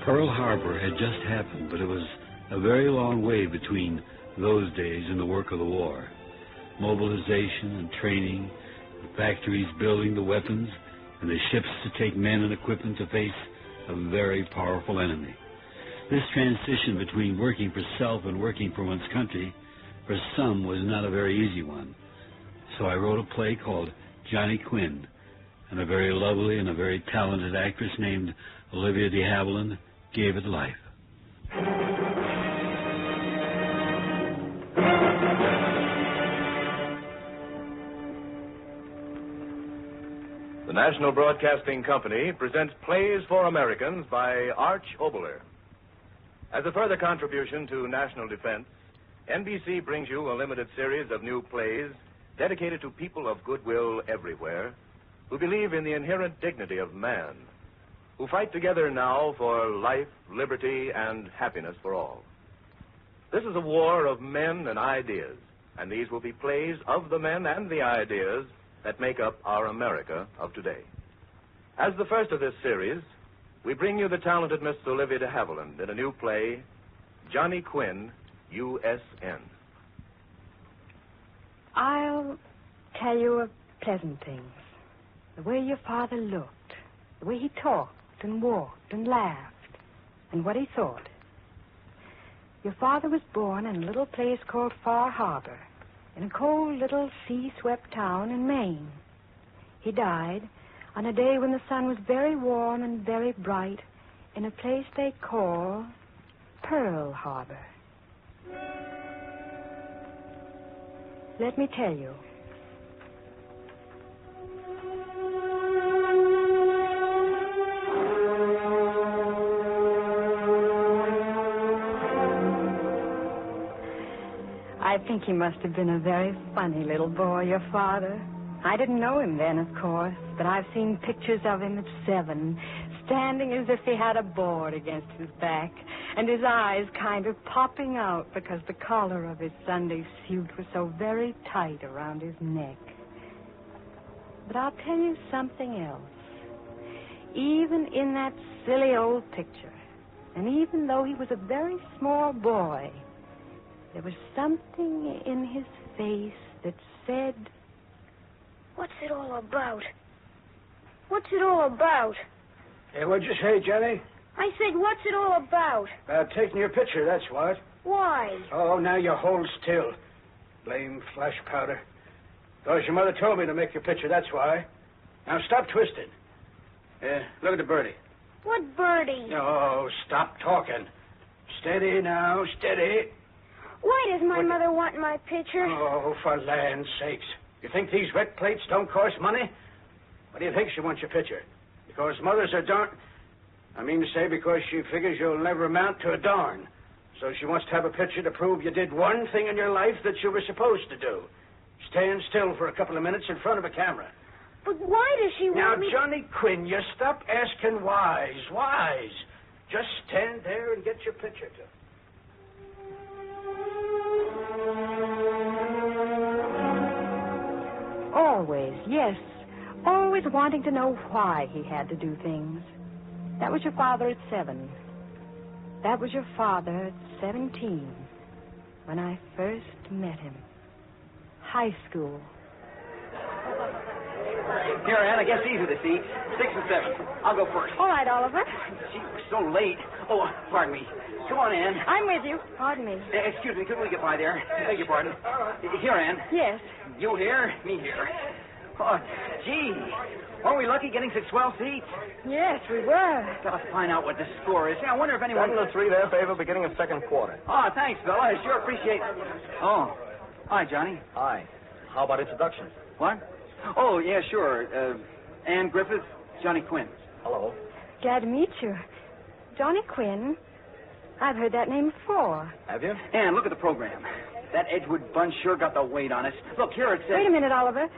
Pearl Harbor had just happened, but it was a very long way between those days and the work of the war. Mobilization and training, the factories building the weapons, and the ships to take men and equipment to face a very powerful enemy. This transition between working for self and working for one's country, for some, was not a very easy one. So I wrote a play called Johnny Quinn, and a very lovely and a very talented actress named Olivia de Havilland gave it life. The National Broadcasting Company presents Plays for Americans by Arch Oboler. As a further contribution to national defense, NBC brings you a limited series of new plays dedicated to people of goodwill everywhere who believe in the inherent dignity of man, who fight together now for life, liberty, and happiness for all. This is a war of men and ideas, and these will be plays of the men and the ideas that make up our America of today. As the first of this series, we bring you the talented Miss Olivia de Havilland in a new play, Johnny Quinn, USN. I'll tell you of pleasant things. The way your father looked, the way he talked and walked and laughed, and what he thought. Your father was born in a little place called Far Harbor, in a cold little sea-swept town in Maine. He died on a day when the sun was very warm and very bright in a place they call Pearl Harbor. Let me tell you. I think he must have been a very funny little boy, your father. I didn't know him then, of course, but I've seen pictures of him at 7, standing as if he had a board against his back, and his eyes kind of popping out because the collar of his Sunday suit was so very tight around his neck. But I'll tell you something else. Even in that silly old picture, and even though he was a very small boy, there was something in his face that said, "What's it all about? What's it all about?" Hey, what'd you say, Johnny? I said, what's it all about? About taking your picture, that's what. Why? Oh, now you hold still. Blame flash powder. Because your mother told me to make your picture, that's why. Now stop twisting. Look at the birdie. What birdie? Oh, stop talking. Steady now, steady. Why does my mother want my picture? Oh, for land's sakes. You think these wet plates don't cost money? What do you think she wants your picture? Because mothers are I mean to say because she figures you'll never amount to a darn. So she wants to have a picture to prove you did one thing in your life that you were supposed to do. Stand still for a couple of minutes in front of a camera. But why does she want me... Now, Johnny Quinn, you stop asking whys. Just stand there and get your picture took. Always, yes. Always wanting to know why he had to do things. That was your father at 7. That was your father at 17, when I first met him. High school. Here, Ann, I guess these are the seats. 6 and 7. I'll go first. All right, Oliver. Gee, we're so late. Oh, pardon me. Come on, Ann. I'm with you. Pardon me. Excuse me, couldn't we get by there? Beg your pardon. Here, Ann. Yes. You here, me here. Oh, gee. Weren't we lucky getting such swell seats? Yes, we were. Gotta find out what the score is. I wonder if anyone... 7-3 their favor, beginning of second quarter. Oh, thanks, Bill. I sure appreciate... Oh. Hi, Johnny. Hi. How about introductions? What? Oh, yeah, sure. Ann Griffith, Johnny Quinn. Hello. Glad to meet you. Johnny Quinn. I've heard that name before. Have you? Ann, look at the program. That Edgewood bunch sure got the weight on us. Look, here it says... Wait a minute, Oliver.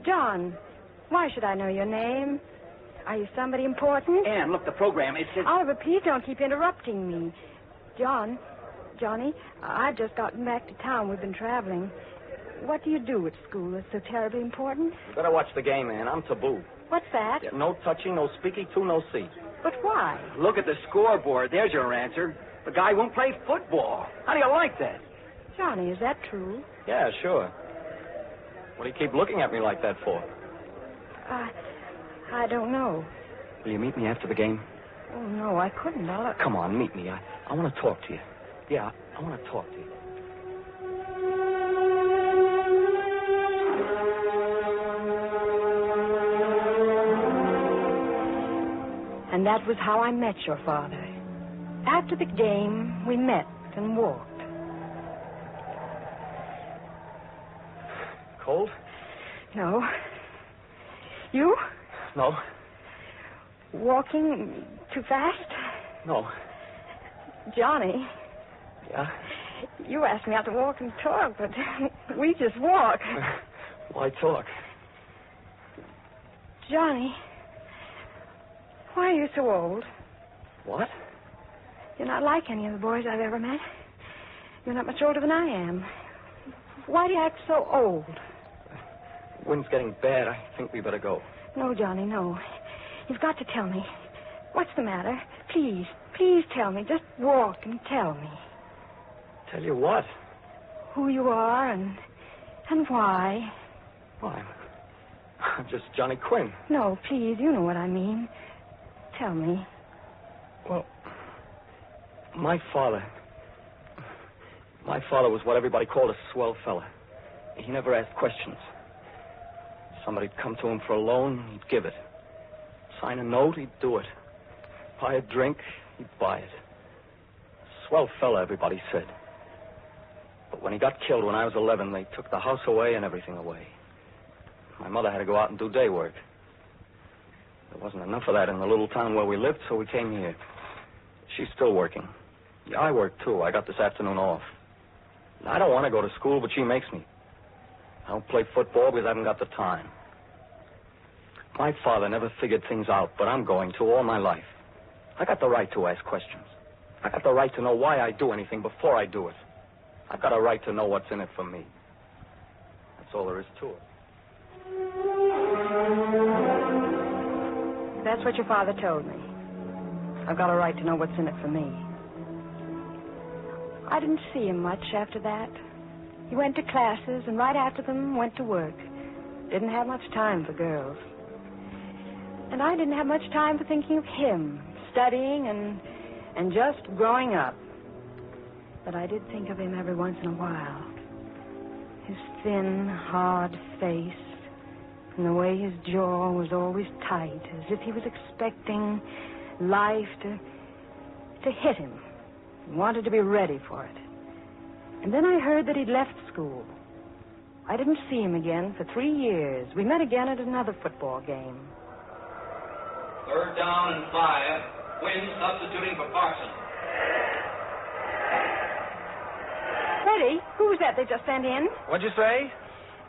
John, why should I know your name? Are you somebody important? Ann, look, the program, it says... Oliver, please don't keep interrupting me. John, Johnny, I've just gotten back to town. We've been traveling. What do you do at school that's so terribly important? You better watch the game, man. I'm taboo. What's that? Yeah, no touching, no speaking to, no see. But why? Look at the scoreboard. There's your answer. The guy won't play football. How do you like that? Johnny, is that true? Yeah, sure. What do you keep looking at me like that for? I don't know. Will you meet me after the game? Oh, no, I couldn't. Come on, meet me. I want to talk to you. Yeah, I want to talk to you. And that was how I met your father. After the game, we met and walked. Cold? No. You? No. Walking too fast? No. Johnny. Yeah? You asked me out to walk and talk, but we just walk. Why talk? Johnny, why are you so old? What? You're not like any of the boys I've ever met. You're not much older than I am. Why do you act so old? Wind's getting bad. I think we better go. No, Johnny, no. You've got to tell me. What's the matter? Please, please tell me. Just walk and tell me. Tell you what? Who you are and why. Why, I'm just Johnny Quinn. No, please, you know what I mean. Tell me. Well, my father was what everybody called a swell fella. He never asked questions. Somebody'd come to him for a loan, he'd give it. Sign a note, he'd do it. Buy a drink, he'd buy it. Swell fella, everybody said. But when he got killed when I was 11, they took the house away and everything away. My mother had to go out and do day work. There wasn't enough of that in the little town where we lived, so we came here. She's still working. Yeah, I work, too. I got this afternoon off. I don't want to go to school, but she makes me. I don't play football because I haven't got the time. My father never figured things out, but I'm going to all my life. I got the right to ask questions. I got the right to know why I do anything before I do it. I've got a right to know what's in it for me. That's all there is to it. That's what your father told me. I've got a right to know what's in it for me. I didn't see him much after that. He went to classes, and right after them, went to work. Didn't have much time for girls. And I didn't have much time for thinking of him, studying and just growing up. But I did think of him every once in a while. His thin, hard face, and the way his jaw was always tight, as if he was expecting life to hit him, and wanted to be ready for it. And then I heard that he'd left school. I didn't see him again for 3 years. We met again at another football game. 3rd down and 5. Quinn substituting for Parson. Eddie, who's that they just sent in? What'd you say?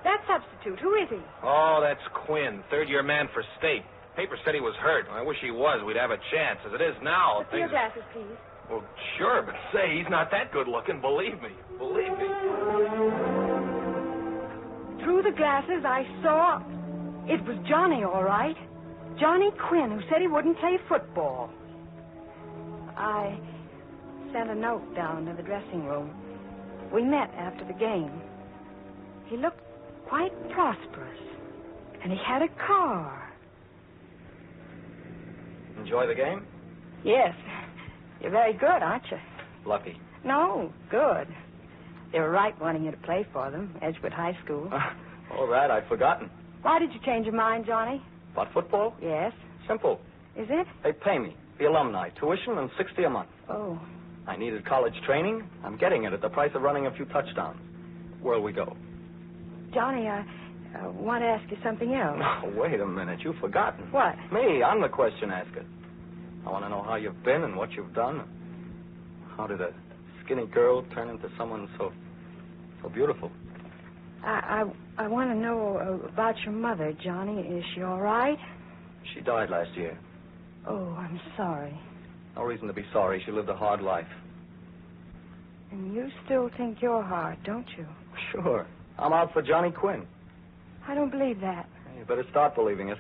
That substitute. Who is he? Oh, that's Quinn, third-year man for state. Paper said he was hurt. I wish he was. We'd have a chance. As it is now, Your glasses, please. Well, sure, but say, he's not that good-looking. Believe me. Believe me. Through the glasses, I saw it was Johnny, all right. Johnny Quinn, who said he wouldn't play football. I sent a note down to the dressing room. We met after the game. He looked quite prosperous, and he had a car. Enjoy the game? Yes. You're very good, aren't you? Lucky. No, good. They were right wanting you to play for them, Edgewood High School. All that, I'd forgotten. Why did you change your mind, Johnny? About football? Yes. Simple. Is it? They pay me, the alumni, tuition, and $60 a month. Oh. I needed college training. I'm getting it at the price of running a few touchdowns. Where'll we go? Johnny, I want to ask you something else. No, wait a minute. You've forgotten. What? Me, I'm the question asker. I want to know how you've been and what you've done. How did a skinny girl turn into someone so beautiful? I want to know about your mother, Johnny. Is she all right? She died last year. Oh, I'm sorry. No reason to be sorry. She lived a hard life. And you still think you're hard, don't you? Sure. I'm out for Johnny Quinn. I don't believe that. You better start believing it.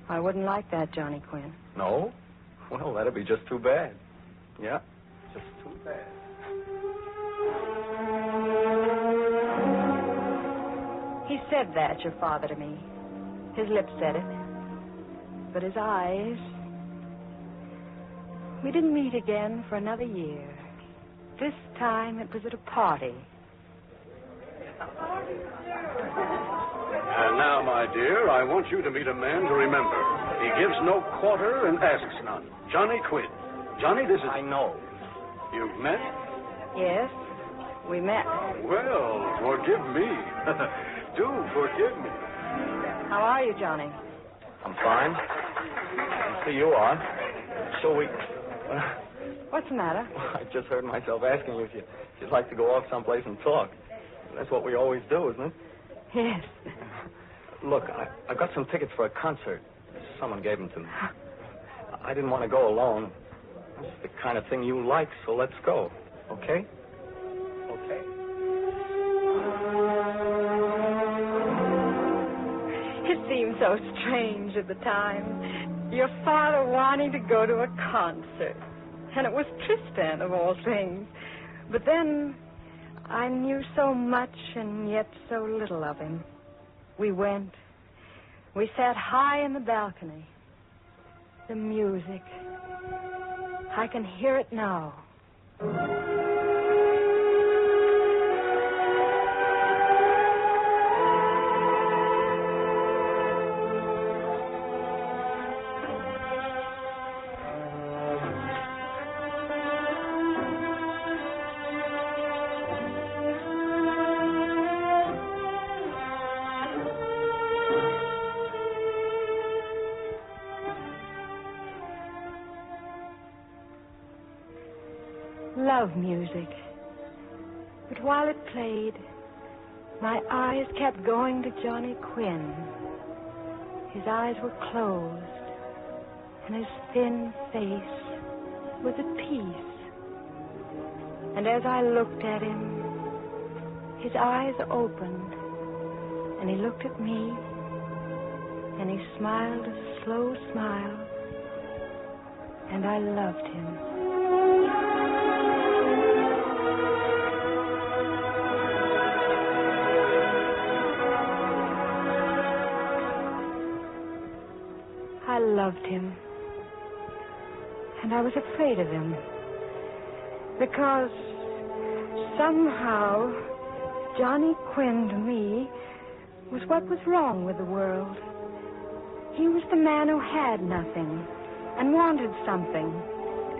I wouldn't like that, Johnny Quinn. No? Well, that'd be just too bad. Yeah, just too bad. He said that, your father, to me. His lips said it. But his eyes... We didn't meet again for another year. This time it was at a party. And now, my dear, I want you to meet a man to remember. He gives no quarter and asks none. Johnny Quinn. Johnny, this is... I know. You've met? Yes, we met. Well, forgive me. Do forgive me. How are you, Johnny? I'm fine. I see you are. So we... What's the matter? I just heard myself asking you if you'd like to go off someplace and talk. That's what we always do, isn't it? Yes. Look, I got some tickets for a concert. Someone gave them to me. I didn't want to go alone. It's the kind of thing you like, so let's go. Okay? Okay. It seemed so strange at the time. Your father wanting to go to a concert. And it was Tristan, of all things. But then I knew so much and yet so little of him. We went. We sat high in the balcony. The music. I can hear it now. Love music. But while it played, my eyes kept going to Johnny Quinn. His eyes were closed, and his thin face was at peace. And as I looked at him, his eyes opened, and he looked at me, and he smiled a slow smile, and I loved him. I loved him. And I was afraid of him. Because somehow Johnny Quinn to me was what was wrong with the world. He was the man who had nothing and wanted something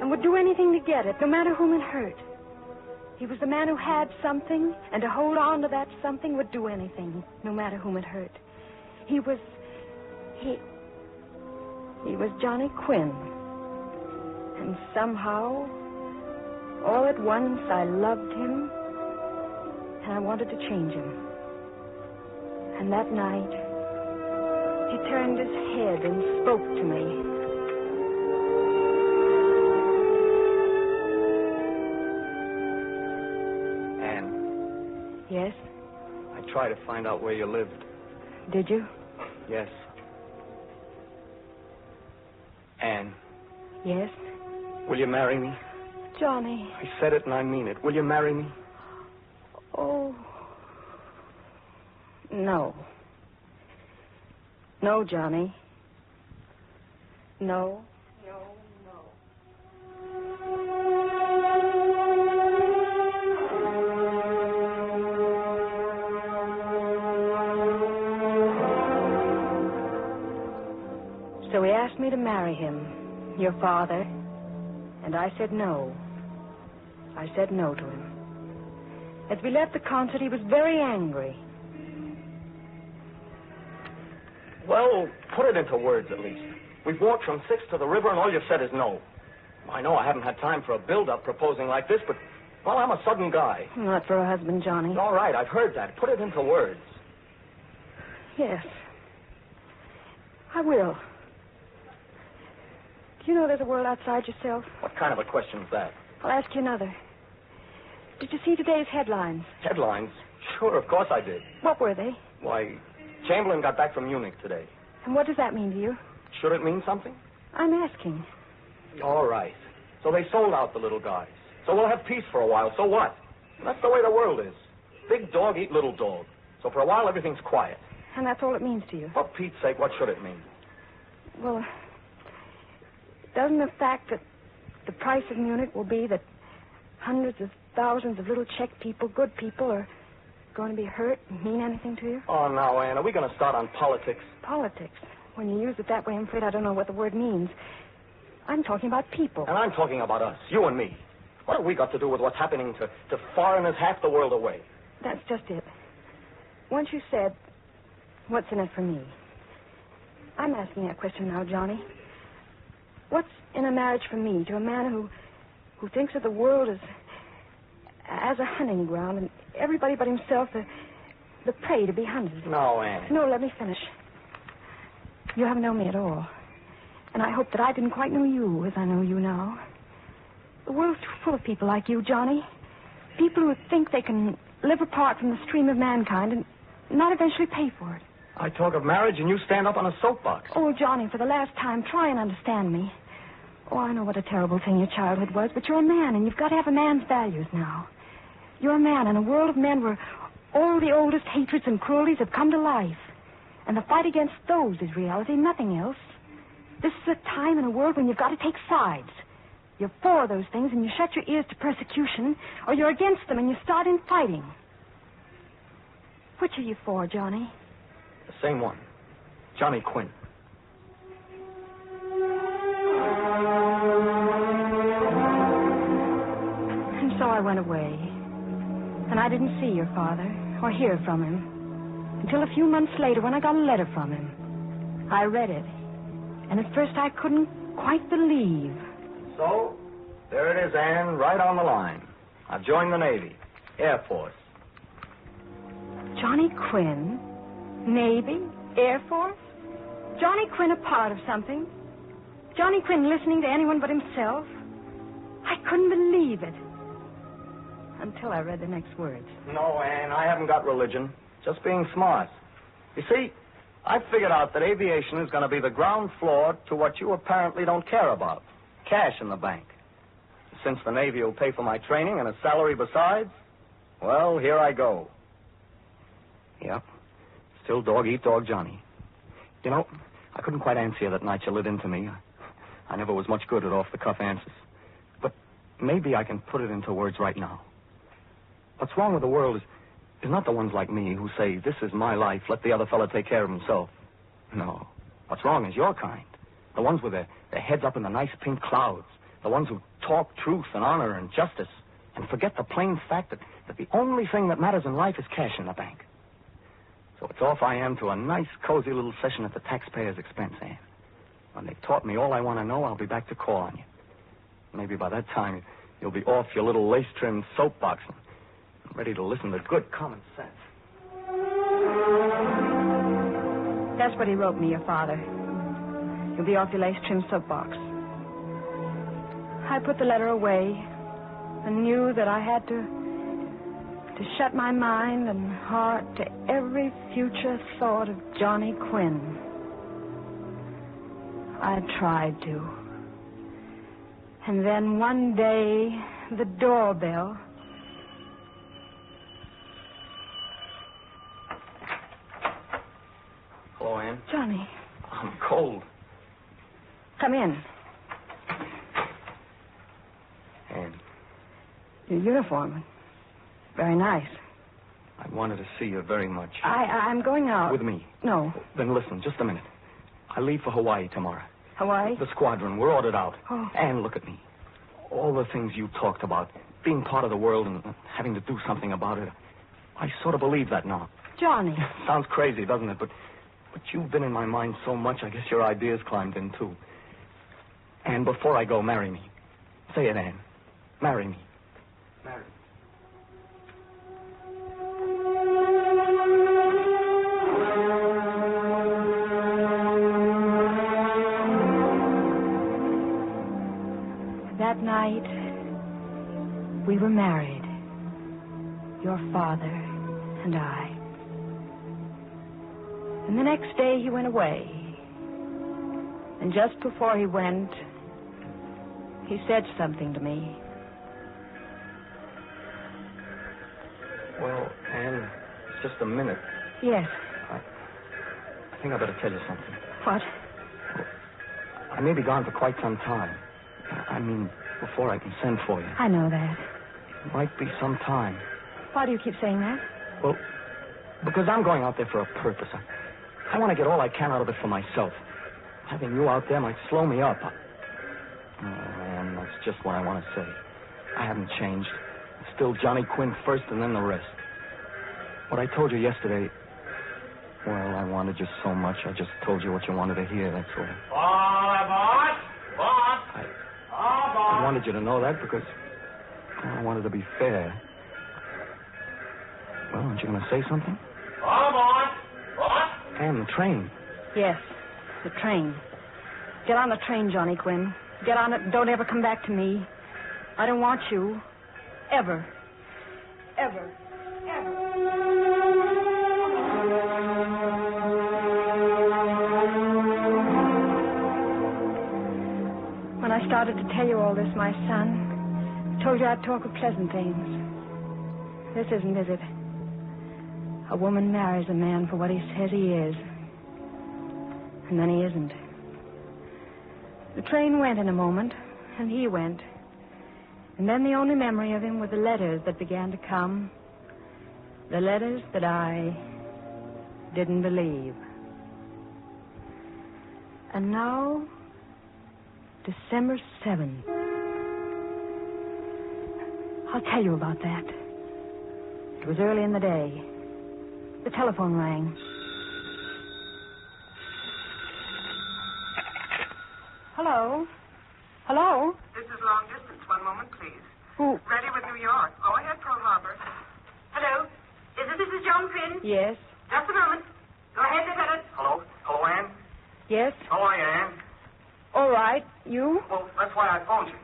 and would do anything to get it, no matter whom it hurt. He was the man who had something and to hold on to that something would do anything, no matter whom it hurt. He was Johnny Quinn. And somehow, all at once, I loved him, and I wanted to change him. And that night, he turned his head and spoke to me. Anne. Yes? I tried to find out where you lived. Did you? Yes. Anne. Yes? Will you marry me? Johnny. I said it and I mean it. Will you marry me? Oh. No. No, Johnny. No. So he asked me to marry him, your father, and I said no. I said no to him. As we left the concert, he was very angry. Well, put it into words at least. We've walked from 6 to the river and all you said is no. I know I haven't had time for a build-up proposing like this, but, well, I'm a sudden guy. Not for a husband, Johnny. All right, I've heard that. Put it into words. Yes. I will. Do you know there's a world outside yourself? What kind of a question's that? I'll ask you another. Did you see today's headlines? Headlines? Sure, of course I did. What were they? Why, Chamberlain got back from Munich today. And what does that mean to you? Should it mean something? I'm asking. All right. So they sold out the little guys. So we'll have peace for a while. So what? That's the way the world is. Big dog eat little dog. So for a while, everything's quiet. And that's all it means to you? For Pete's sake, what should it mean? Well, doesn't the fact that the price of Munich will be that hundreds of thousands of little Czech people, good people, are going to be hurt mean anything to you? Oh, now, Anne, are we going to start on politics? Politics? When you use it that way, I'm afraid I don't know what the word means. I'm talking about people. And I'm talking about us, you and me. What have we got to do with what's happening to foreigners half the world away? That's just it. Once you said, what's in it for me? I'm asking that question now, Johnny. What's in a marriage for me to a man who thinks of the world as a hunting ground and everybody but himself the prey to be hunted? No, Anne. No, let me finish. You haven't known me at all. And I hope that I didn't quite know you as I know you now. The world's too full of people like you, Johnny. People who think they can live apart from the stream of mankind and not eventually pay for it. I talk of marriage and you stand up on a soapbox. Oh, Johnny, for the last time, try and understand me. Oh, I know what a terrible thing your childhood was, but you're a man, and you've got to have a man's values now. You're a man in a world of men where all the oldest hatreds and cruelties have come to life. And the fight against those is reality, nothing else. This is a time in a world when you've got to take sides. You're for those things and you shut your ears to persecution, or you're against them and you start in fighting. Which are you for, Johnny? The same one. Johnny Quinn. And so I went away. And I didn't see your father or hear from him until a few months later when I got a letter from him. I read it. And at first I couldn't quite believe. So, there it is, Anne, right on the line. I've joined the Navy, Air Force. Johnny Quinn? Navy? Air Force? Johnny Quinn a part of something? Johnny Quinn listening to anyone but himself? I couldn't believe it. Until I read the next words. No, Anne, I haven't got religion. Just being smart. You see, I figured out that aviation is going to be the ground floor to what you apparently don't care about. Cash in the bank. Since the Navy will pay for my training and a salary besides, well, here I go. Yep. Still dog eat dog Johnny. You know, I couldn't quite answer you that night you lit into me. I never was much good at off-the-cuff answers. But maybe I can put it into words right now. What's wrong with the world is not the ones like me who say, this is my life, let the other fella take care of himself. No. What's wrong is your kind. The ones with their heads up in the nice pink clouds. The ones who talk truth and honor and justice and forget the plain fact that the only thing that matters in life is cash in the bank. So it's off I am to a nice, cozy little session at the taxpayer's expense, Anne. When they've taught me all I want to know, I'll be back to call on you. Maybe by that time, you'll be off your little lace-trimmed soapbox and ready to listen to good common sense. That's what he wrote me, your father. You'll be off your lace-trimmed soapbox. I put the letter away and knew that I had to shut my mind and heart to every future thought of Johnny Quinn. I tried to. And then one day, the doorbell. Hello, Anne. Johnny. I'm cold. Come in. Anne. Your uniform. Very nice. I wanted to see you very much. I'm going out. With me? No. Then listen, just a minute. I leave for Hawaii tomorrow. Hawaii? The squadron. We're ordered out. Oh. Anne, look at me. All the things you talked about, being part of the world and having to do something about it, I sort of believe that now. Johnny. Sounds crazy, doesn't it? But you've been in my mind so much, I guess your ideas climbed in, too. Anne, before I go, marry me. Say it, Anne. Marry me. Marry me. That night, we were married. your father and I. And the next day he went away. And just before he went, he said something to me. Well, Anne, it's just a minute. Yes. I think I better tell you something. What? I may be gone for quite some time. I mean, before I can send for you. I know that. It might be some time. Why do you keep saying that? Well, because I'm going out there for a purpose. I want to get all I can out of it for myself. Having you out there might slow me up. Oh, man, that's just what I want to say. I haven't changed. I'm still Johnny Quinn first and then the rest. What I told you yesterday, well, I wanted you so much. I just told you what you wanted to hear, that's all. Boss! I wanted you to know that because I wanted to be fair. Well, aren't you going to say something? Boss! And the train. Yes, the train. Get on the train, Johnny Quinn. Get on it and don't ever come back to me. I don't want you. Ever. Ever. Ever. When I started to tell you all this, my son, told you I'd talk of pleasant things. This isn't, is it? A woman marries a man for what he says he is. And then he isn't. The train went in a moment, and he went. And then the only memory of him were the letters that began to come. The letters that I didn't believe. And now, December 7th. I'll tell you about that. It was early in the day. The telephone rang. Hello? Hello? This is long distance. One moment, please. Who? Ready with New York. Go ahead, Pearl Harbor. Hello? Is this Mrs. John Quinn? Yes. Just a moment. Go ahead, Lieutenant. Hello? Hello, Ann? Yes? How are you, Ann? All right. You? Well, that's why I phoned you.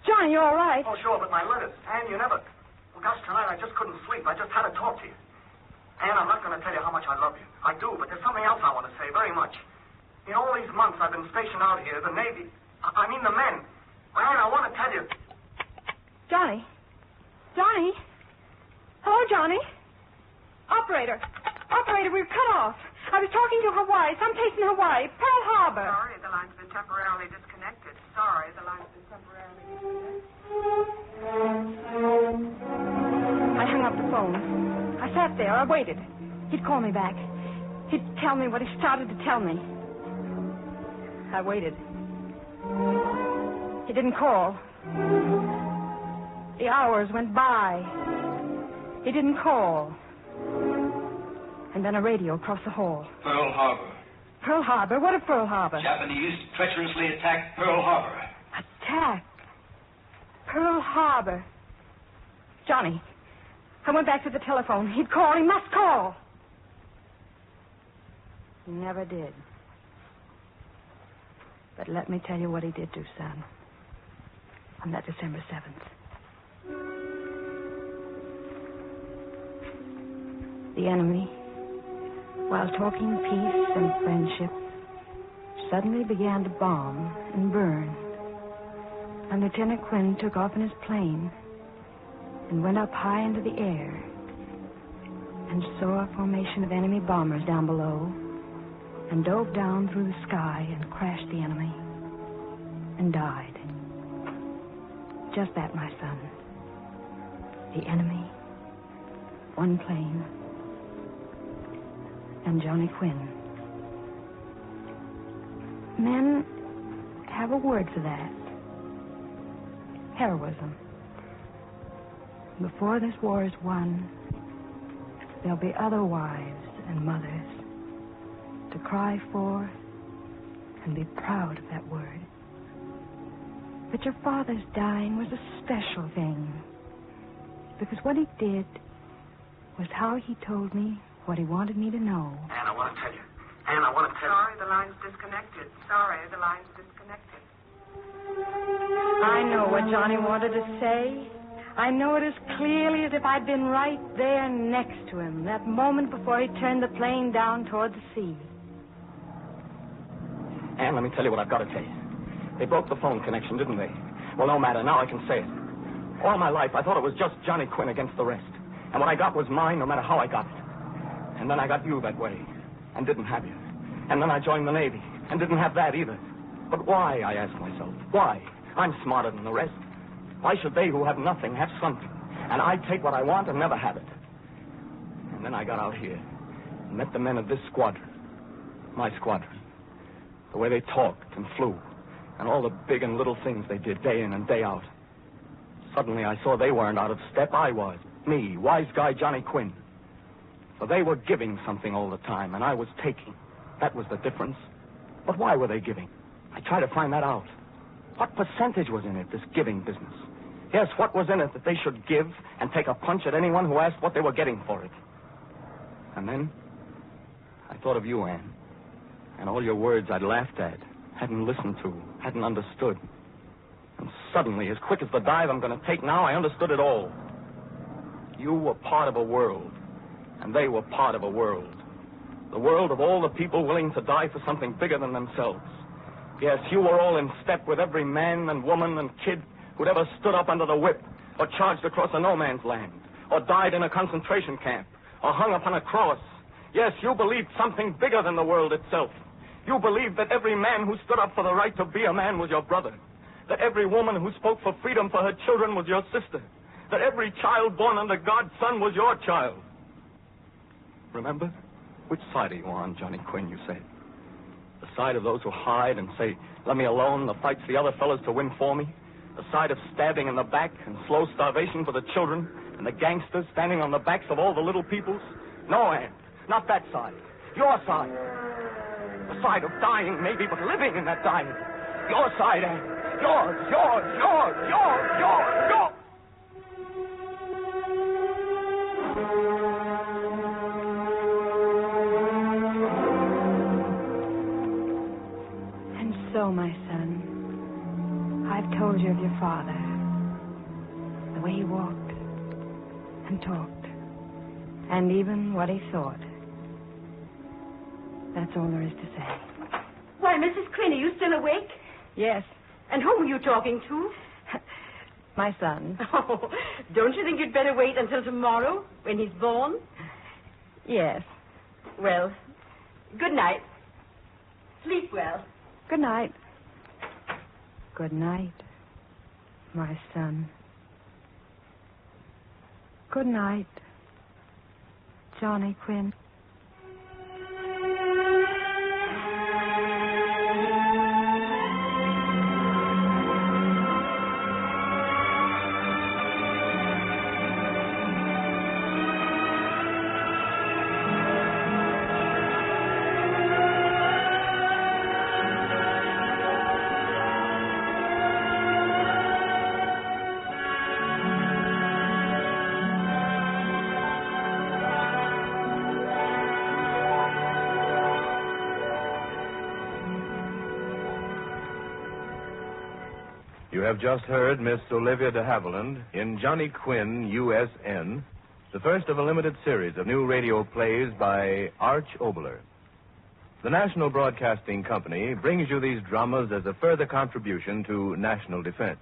Johnny, you're all right. Oh, sure, but my letters. Ann, you never... Well, gosh, tonight I just couldn't sleep. I just had to talk to you. Ann, I'm not going to tell you how much I love you. I do, but there's something else I want to say very much. In all these months I've been stationed out here, the Navy... I mean the men. Well, Ann, I want to tell you... Johnny? Johnny? Hello, Johnny? Operator, we're cut off. I was talking to Hawaii, someplace in Hawaii, Pearl Harbor. Sorry, the line's been temporarily disconnected. I hung up the phone. I sat there. I waited. He'd call me back. He'd tell me what he started to tell me. I waited. He didn't call. The hours went by. He didn't call. And then a radio across the hall. Pearl Harbor. Pearl Harbor? What of Pearl Harbor? Japanese treacherously attacked Pearl Harbor. Attack? Pearl Harbor. Johnny, I went back to the telephone. He'd call. He must call. He never did. But let me tell you what he did do, son. On that December 7th. The enemy, while talking peace and friendship, suddenly began to bomb and burn. And Lieutenant Quinn took off in his plane and went up high into the air and saw a formation of enemy bombers down below and dove down through the sky and crashed the enemy and died. Just that, my son. The enemy, one plane, and Johnny Quinn. Men have a word for that. Heroism. Before this war is won, there'll be other wives and mothers to cry for and be proud of that word. But your father's dying was a special thing, because what he did was how he told me what he wanted me to know. Ann, I want to tell you. Ann, I want to tell you. Sorry, the line's disconnected. I know what Johnny wanted to say. I know it as clearly as if I'd been right there next to him, that moment before he turned the plane down toward the sea. Anne, let me tell you what I've got to tell you. They broke the phone connection, didn't they? Well, no matter. Now I can say it. All my life, I thought it was just Johnny Quinn against the rest. And what I got was mine, no matter how I got it. And then I got you that way, and didn't have you. And then I joined the Navy, and didn't have that either. But why, I asked myself, why? I'm smarter than the rest. Why should they who have nothing have something? And I take what I want and never have it. And then I got out here and met the men of this squadron. My squadron. The way they talked and flew. And all the big and little things they did day in and day out. Suddenly I saw they weren't out of step. I was. Me, wise guy Johnny Quinn. For they were giving something all the time, and I was taking. That was the difference. But why were they giving? I tried to find that out. What percentage was in it, this giving business? Yes, what was in it that they should give and take a punch at anyone who asked what they were getting for it? And then I thought of you, Anne, and all your words I'd laughed at, hadn't listened to, hadn't understood. And suddenly, as quick as the dive I'm going to take now, I understood it all. You were part of a world, and they were part of a world. The world of all the people willing to die for something bigger than themselves. Yes, you were all in step with every man and woman and kid who'd ever stood up under the whip, or charged across a no-man's land, or died in a concentration camp, or hung upon a cross. Yes, you believed something bigger than the world itself. You believed that every man who stood up for the right to be a man was your brother, that every woman who spoke for freedom for her children was your sister, that every child born under God's son was your child. Remember? Which side are you on, Johnny Quinn, you said? The side of those who hide and say, let me alone, the fight's the other fellas to win for me? The side of stabbing in the back and slow starvation for the children and the gangsters standing on the backs of all the little peoples? No, Anne, not that side. Your side. The side of dying, maybe, but living in that dying. Your side, Anne. Yours, yours, yours, yours, yours, yours. And so, my son, I've told you of your father. The way he walked and talked, and even what he thought. That's all there is to say. Why, Mrs. Quinn, are you still awake? Yes. And whom are you talking to? My son. Oh, don't you think you'd better wait until tomorrow, when he's born? Yes. Well, good night. Sleep well. Good night. Good night, my son. Good night, Johnny Quinn. You have just heard Miss Olivia de Havilland in Johnny Quinn, USN, the first of a limited series of new radio plays by Arch Oboler. The National Broadcasting Company brings you these dramas as a further contribution to national defense.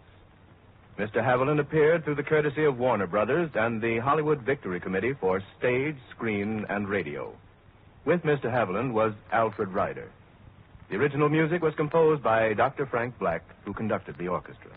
Mr. Havilland appeared through the courtesy of Warner Brothers and the Hollywood Victory Committee for Stage, Screen, and Radio. With Mr. Havilland was Alfred Ryder. The original music was composed by Dr. Frank Black, who conducted the orchestra.